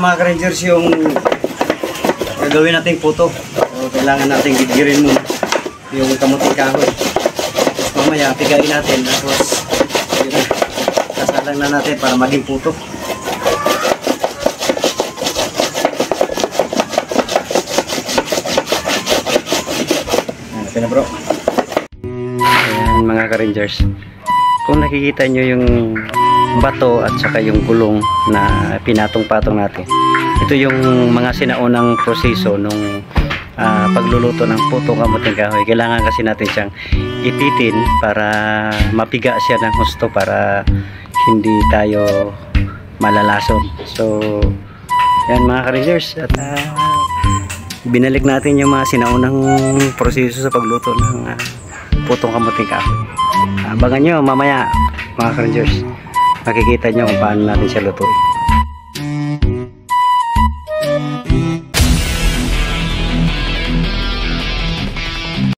mga ka-rangers yung gagawin nating puto. So, kailangan natin gigirin muna yung kamuting kahoy. Tapos mamaya pigain natin. Tapos sasalang na natin para maging puto. Okay na bro. Ayan mga ka-rangers. Kung nakikita nyo yung bato at saka yung gulong na pinatong-patong natin, ito yung mga sinaunang proseso nung pagluluto ng putong kamuting kahoy. Kailangan kasi natin siyang ipitin para mapiga siya ng husto para hindi tayo malalason. So yan mga ka-rangers, at binalik natin yung mga sinaunang proseso sa pagluto ng putong kamuting kahoy. Abangan nyo mamaya mga ka-rangers, makikita nyo kung paano natin siya lutuin.